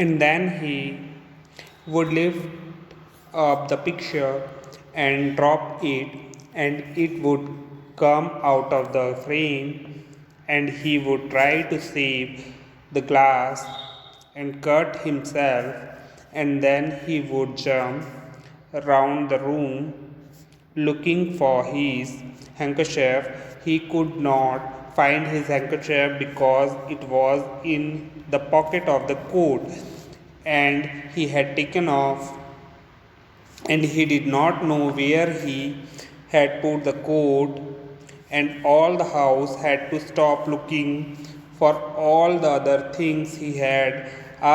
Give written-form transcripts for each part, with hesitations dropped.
And then he would lift up the picture and drop it, and it would come out of the frame, and he would try to save the glass and cut himself, and then he would jump around the room looking for his handkerchief. He could not find his handkerchief because it was in the pocket of the coat, and he had taken off, and he did not know where he had put the coat, and all the house had to stop looking for all the other things he had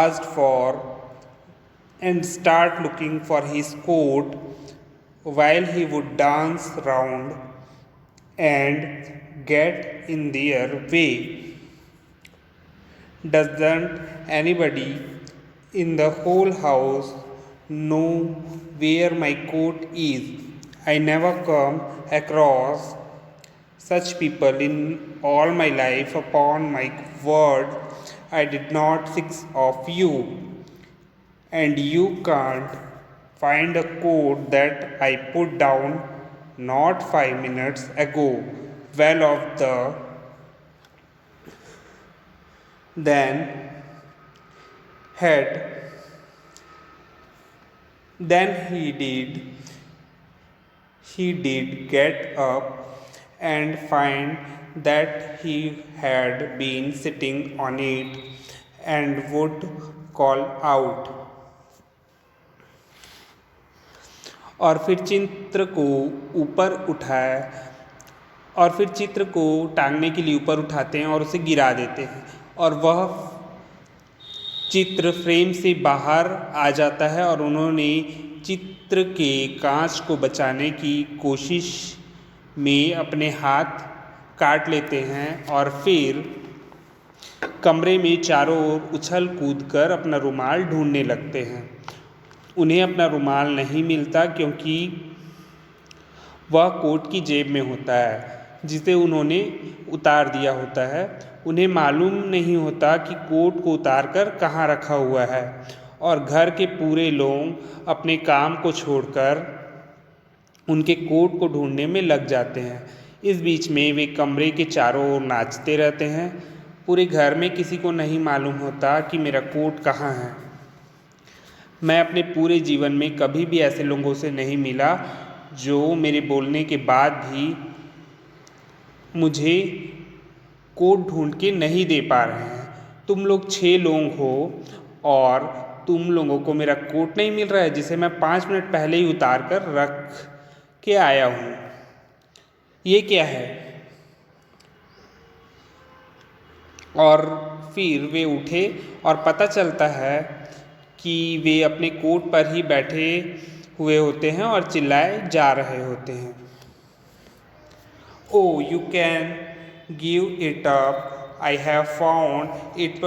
asked for and start looking for his coat, while he would dance round and get in their way. Doesn't anybody in the whole house know where my coat is? I never come across such people in all my life. Upon my word, I did not think of you, and you can't find a coat that I put down not 5 minutes ago. Well, of the then had then he did get up and find that he had been sitting on it, and would call out, और फिर चित्र को ऊपर उठाए और फिर चित्र को टांगने के लिए ऊपर उठाते हैं और उसे गिरा देते हैं, और वह चित्र फ्रेम से बाहर आ जाता है, और उन्होंने चित्र के कांच को बचाने की कोशिश में अपने हाथ काट लेते हैं, और फिर कमरे में चारों ओर उछल कूद कर अपना रुमाल ढूंढने लगते हैं। उन्हें अपना रुमाल नहीं मिलता, क्योंकि वह कोट की जेब में होता है जिसे उन्होंने उतार दिया होता है। उन्हें मालूम नहीं होता कि कोट को उतार कर कहाँ रखा हुआ है, और घर के पूरे लोग अपने काम को छोड़कर उनके कोट को ढूंढने में लग जाते हैं। इस बीच में वे कमरे के चारों ओर नाचते रहते हैं। पूरे घर में किसी को नहीं मालूम होता कि मेरा कोट कहाँ है। मैं अपने पूरे जीवन में कभी भी ऐसे लोगों से नहीं मिला जो मेरे बोलने के बाद भी मुझे कोट ढूंढ के नहीं दे पा रहे हैं। तुम लोग 6 लोग हो और तुम लोगों को मेरा कोट नहीं मिल रहा है, जिसे मैं 5 मिनट पहले ही उतार कर रख के आया हूँ। ये क्या है? और फिर वे उठे और पता चलता है कि वे अपने कोट पर ही बैठे हुए होते हैं और चिल्लाए जा रहे होते हैं। Oh, you can give it up. I have found it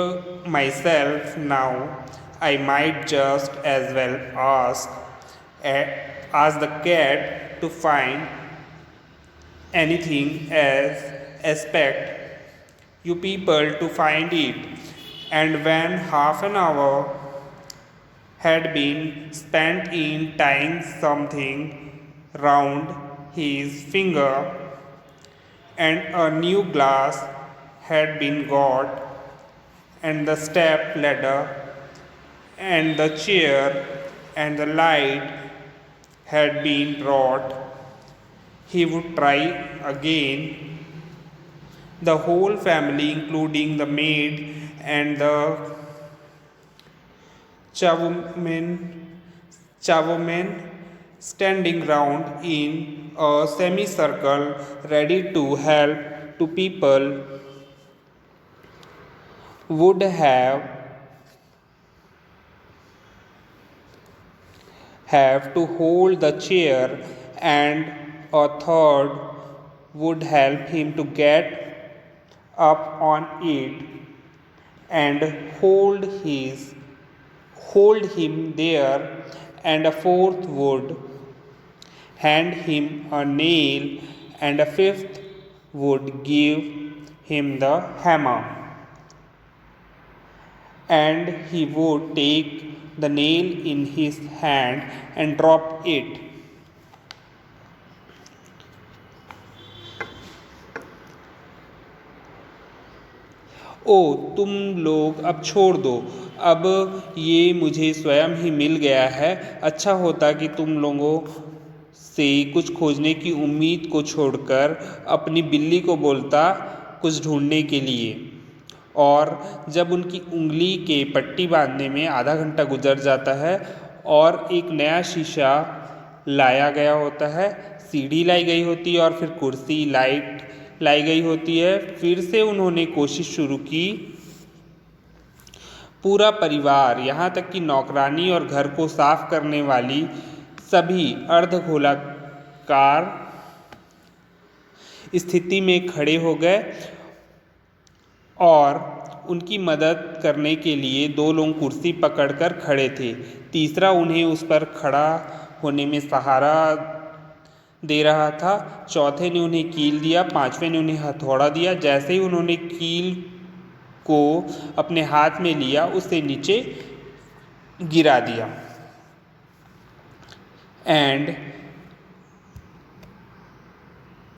myself now. I might just as well ask the cat to find anything as expect you people to find it. And when half an hour had been spent in tying something round his finger, and a new glass had been got, and the step ladder, and the chair, and the light had been brought, he would try again. The whole family, including the maid and the chavomen, standing round in a semicircle, ready to help two people, would have to hold the chair, and a third would help him to get up on it and hold him there, and a fourth would hand him a nail, and a fifth would give him the hammer. and he would take the nail in his hand and drop it. ओ तुम लोग अब छोड़ दो, अब ये मुझे स्वयं ही मिल गया है। अच्छा होता कि तुम लोगों से कुछ खोजने की उम्मीद को छोड़कर अपनी बिल्ली को बोलता कुछ ढूंढने के लिए। और जब उनकी उंगली के पट्टी बांधने में आधा घंटा गुजर जाता है और एक नया शीशा लाया गया होता है, सीढ़ी लाई गई होती है और फिर कुर्सी, लाइट लाई गई होती है, फिर से उन्होंने कोशिश शुरू की। पूरा परिवार, यहाँ तक कि नौकरानी और घर को साफ करने वाली सभी अर्धगोलाकार स्थिति में खड़े हो गए और उनकी मदद करने के लिए दो लोग कुर्सी पकड़कर खड़े थे। तीसरा उन्हें उस पर खड़ा होने में सहारा दे रहा था। चौथे ने उन्हें कील दिया, पांचवें ने उन्हें हथौड़ा दिया। जैसे ही उन्होंने कील को अपने हाथ में लिया, उसे नीचे गिरा दिया। एंड